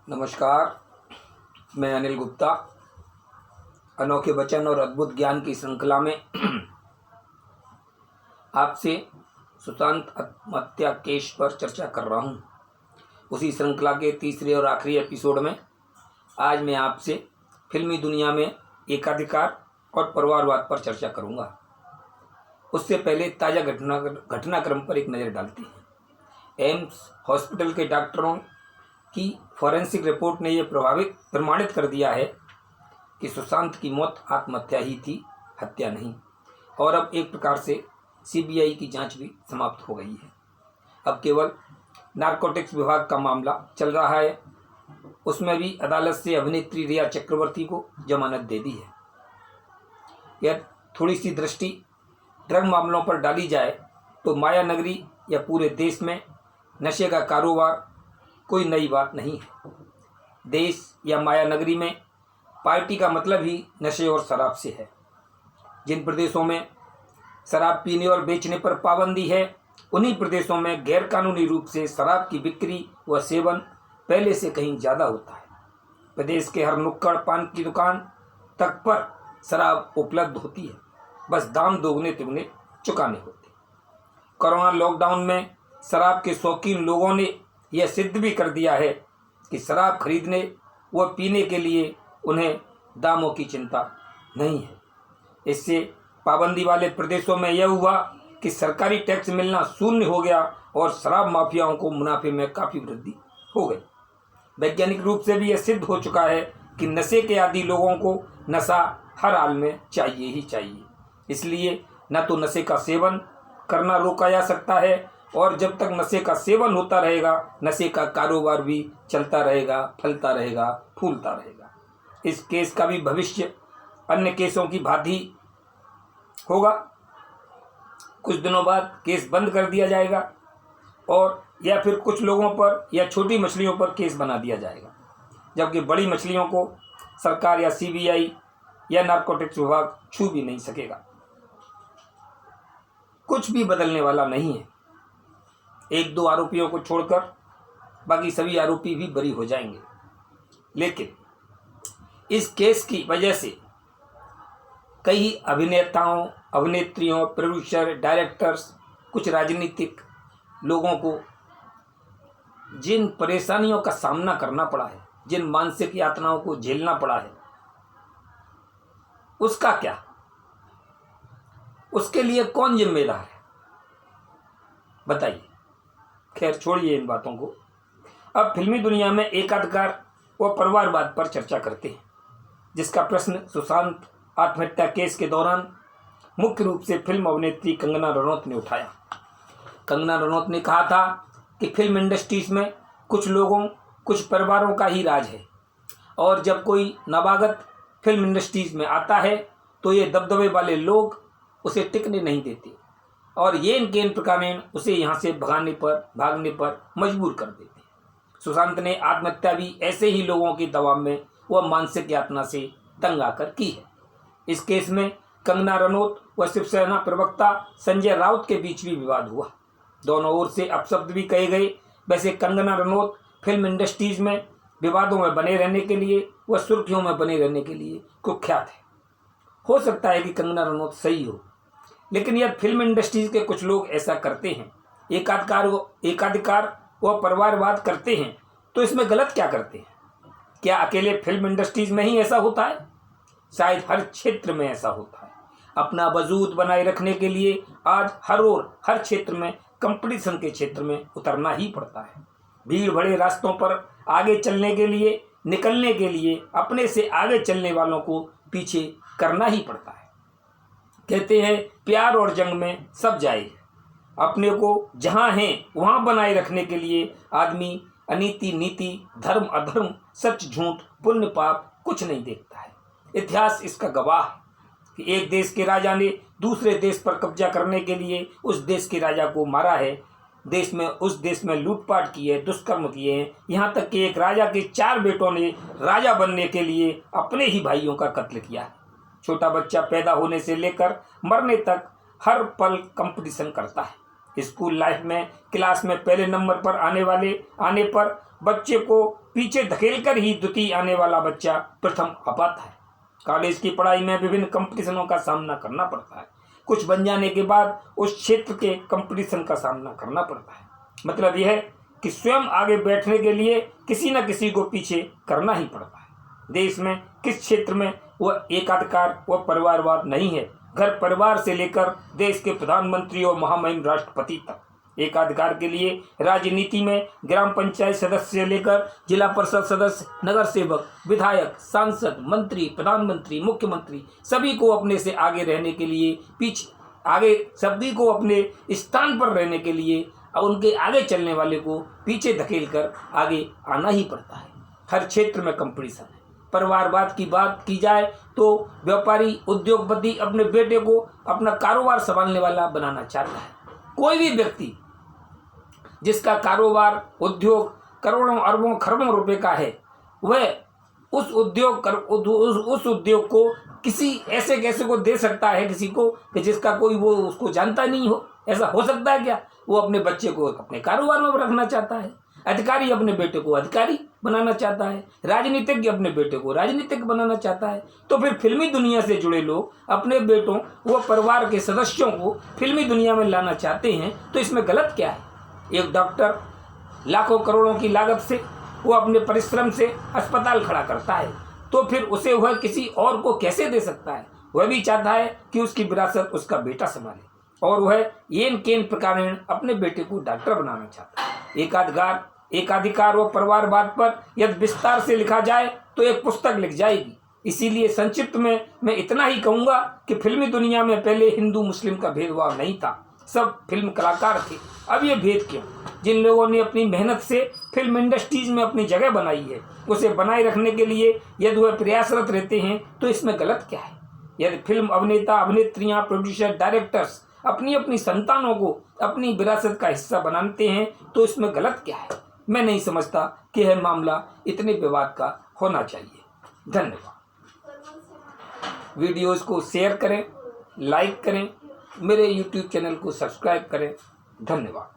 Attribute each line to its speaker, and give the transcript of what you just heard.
Speaker 1: नमस्कार, मैं अनिल गुप्ता। अनोखे वचन और अद्भुत ज्ञान की श्रृंखला में आपसे सुशांत आत्महत्या केस पर चर्चा कर रहा हूं। उसी श्रृंखला के तीसरे और आखिरी एपिसोड में आज मैं आपसे फिल्मी दुनिया में एकाधिकार और परिवारवाद पर चर्चा करूंगा। उससे पहले ताज़ा घटनाक्रम पर एक नज़र डालते हैं। एम्स हॉस्पिटल के डॉक्टरों की फॉरेंसिक रिपोर्ट ने यह प्रमाणित कर दिया है कि सुशांत की मौत आत्महत्या ही थी, हत्या नहीं। और अब एक प्रकार से सीबीआई की जांच भी समाप्त हो गई है। अब केवल नारकोटिक्स विभाग का मामला चल रहा है। उसमें भी अदालत से अभिनेत्री रिया चक्रवर्ती को जमानत दे दी है। यह थोड़ी सी दृष्टि ड्रग मामलों पर डाली जाए तो माया नगरी या पूरे देश में नशे का कारोबार कोई नई बात नहीं है। देश या माया नगरी में पार्टी का मतलब ही नशे और शराब से है। जिन प्रदेशों में शराब पीने और बेचने पर पाबंदी है, उन्हीं प्रदेशों में गैरकानूनी रूप से शराब की बिक्री व सेवन पहले से कहीं ज़्यादा होता है। प्रदेश के हर नुक्कड़ पान की दुकान तक पर शराब उपलब्ध होती है, बस दाम दोगुने तिगुने चुकाने होते। कोरोना लॉकडाउन में शराब के शौकीन लोगों ने यह सिद्ध भी कर दिया है कि शराब खरीदने व पीने के लिए उन्हें दामों की चिंता नहीं है। इससे पाबंदी वाले प्रदेशों में यह हुआ कि सरकारी टैक्स मिलना शून्य हो गया और शराब माफियाओं को मुनाफे में काफ़ी वृद्धि हो गई। वैज्ञानिक रूप से भी यह सिद्ध हो चुका है कि नशे के आदी लोगों को नशा हर हाल में चाहिए ही चाहिए। इसलिए न तो नशे का सेवन करना रोका जा सकता है, और जब तक नशे का सेवन होता रहेगा, नशे का कारोबार भी चलता रहेगा, फलता रहेगा, फूलता रहेगा। इस केस का भी भविष्य अन्य केसों की भांति होगा। कुछ दिनों बाद केस बंद कर दिया जाएगा और या फिर कुछ लोगों पर या छोटी मछलियों पर केस बना दिया जाएगा, जबकि बड़ी मछलियों को सरकार या सीबीआई या नारकोटिक्स विभाग छू भी नहीं सकेगा। कुछ भी बदलने वाला नहीं है। एक दो आरोपियों को छोड़कर बाकी सभी आरोपी भी बरी हो जाएंगे। लेकिन इस केस की वजह से कई अभिनेताओं, अभिनेत्रियों, प्रोड्यूसर, डायरेक्टर्स, कुछ राजनीतिक लोगों को जिन परेशानियों का सामना करना पड़ा है, जिन मानसिक यातनाओं को झेलना पड़ा है, उसका क्या? उसके लिए कौन जिम्मेदार है? बताइए। खैर, छोड़िए इन बातों को। अब फिल्मी दुनिया में एकाधिकार व परिवारवाद पर चर्चा करते हैं, जिसका प्रश्न सुशांत आत्महत्या केस के दौरान मुख्य रूप से फिल्म अभिनेत्री कंगना रनौत ने उठाया। कंगना रनौत ने कहा था कि फिल्म इंडस्ट्रीज में कुछ लोगों, कुछ परिवारों का ही राज है, और जब कोई नवागत फिल्म इंडस्ट्रीज में आता है तो ये दबदबे वाले लोग उसे टिकने नहीं देते और ये इनके प्रकार उसे यहाँ से भागने पर मजबूर कर देते हैं। सुशांत ने आत्महत्या भी ऐसे ही लोगों के दबाव में व मानसिक यातना से तंग आकर की है। इस केस में कंगना रनौत व शिवसेना प्रवक्ता संजय राउत के बीच भी विवाद हुआ। दोनों ओर से अपशब्द भी कहे गए। वैसे कंगना रनौत फिल्म इंडस्ट्रीज में विवादों में बने रहने के लिए व सुर्खियों में बने रहने के लिए कुख्यात है। हो सकता है कि कंगना रनौत सही हो, लेकिन यह फिल्म इंडस्ट्रीज के कुछ लोग ऐसा करते हैं, एकाधिकार व परिवारवाद करते हैं, तो इसमें गलत क्या करते हैं? क्या अकेले फिल्म इंडस्ट्रीज में ही ऐसा होता है? शायद हर क्षेत्र में ऐसा होता है। अपना वजूद बनाए रखने के लिए आज हर ओर, हर क्षेत्र में कंपटीशन के क्षेत्र में उतरना ही पड़ता है। भीड़ भरे रास्तों पर आगे चलने के लिए, निकलने के लिए अपने से आगे चलने वालों को पीछे करना ही पड़ता है। कहते हैं प्यार और जंग में सब जाए। अपने को जहाँ हैं वहाँ बनाए रखने के लिए आदमी अनीति, नीति, धर्म, अधर्म, सच, झूठ, पुण्य, पाप कुछ नहीं देखता है। इतिहास इसका गवाह है कि एक देश के राजा ने दूसरे देश पर कब्जा करने के लिए उस देश के राजा को मारा है। उस देश में लूटपाट की है, दुष्कर्म किए हैं। यहाँ तक कि एक राजा के 4 बेटों ने राजा बनने के लिए अपने ही भाइयों का कत्ल किया है। छोटा बच्चा पैदा होने से लेकर मरने तक हर पल कंपटीशन करता है। स्कूल लाइफ में क्लास में पहले नंबर पर आने पर बच्चे को पीछे धकेलकर ही द्वितीय आने वाला बच्चा प्रथम आ पाता है। कॉलेज की पढ़ाई में विभिन्न कंपटीशनों का सामना करना पड़ता है। कुछ बन जाने के बाद उस क्षेत्र के कंपटीशन का सामना करना पड़ता है। मतलब यह है कि स्वयं आगे बैठने के लिए किसी न किसी को पीछे करना ही पड़ता है। देश में किस क्षेत्र में वह एकाधिकार व परिवारवाद नहीं है। घर परिवार से लेकर देश के प्रधानमंत्री और महामहिम राष्ट्रपति तक एकाधिकार के लिए राजनीति में ग्राम पंचायत सदस्य से लेकर जिला परिषद सदस्य, नगर सेवक, विधायक, सांसद, मंत्री, प्रधानमंत्री, मुख्यमंत्री सभी को अपने से आगे रहने के लिए सभी को अपने स्थान पर रहने के लिए और उनके आगे चलने वाले को पीछे धकेल कर आगे आना ही पड़ता है। हर क्षेत्र में कंपटीशन है। परिवारवाद की बात की जाए तो व्यापारी, उद्योगपति अपने बेटे को अपना कारोबार संभालने वाला बनाना चाहता है। कोई भी व्यक्ति जिसका कारोबार, उद्योग करोड़ों, अरबों, खरबों रुपए का है, वह उस उद्योग को किसी ऐसे कैसे को दे सकता है, किसी को कि जिसका कोई वो उसको जानता नहीं हो। ऐसा हो सकता है क्या? वो अपने बच्चे को अपने कारोबार में रखना चाहता है। अधिकारी अपने बेटे को अधिकारी बनाना चाहता है। राजनीतिज्ञ अपने बेटे को राजनीतिक बनाना चाहता है। तो फिर फिल्मी दुनिया से जुड़े लोग अपने बेटों व परिवार के सदस्यों को फिल्मी दुनिया में लाना चाहते हैं, तो इसमें गलत क्या है? एक डॉक्टर लाखों करोड़ों की लागत से वो अपने परिश्रम से अस्पताल खड़ा करता है, तो फिर उसे वह किसी और को कैसे दे सकता है? वह भी चाहता है कि उसकी विरासत उसका बेटा संभाले, और वह येन केन प्रकार अपने बेटे को डॉक्टर बनाना चाहता है। एकाधिकार व परिवारवाद पर यदि विस्तार से लिखा जाए तो एक पुस्तक लिख जाएगी। इसीलिए संक्षिप्त में मैं इतना ही कहूँगा कि फिल्मी दुनिया में पहले हिंदू मुस्लिम का भेदभाव नहीं था, सब फिल्म कलाकार थे। अब ये भेद क्यों? जिन लोगों ने अपनी मेहनत से फिल्म इंडस्ट्रीज में अपनी जगह बनाई है, उसे बनाए रखने के लिए यदि वह प्रयासरत रहते हैं, तो इसमें गलत क्या है? यदि फिल्म अभिनेता, अभिनेत्रियाँ, प्रोड्यूसर, डायरेक्टर्स अपनी अपनी संतानों को अपनी विरासत का हिस्सा बनाते हैं, तो इसमें गलत क्या है? मैं नहीं समझता कि यह मामला इतने विवाद का होना चाहिए। धन्यवाद। वीडियोस को शेयर करें, लाइक करें, मेरे YouTube चैनल को सब्सक्राइब करें। धन्यवाद।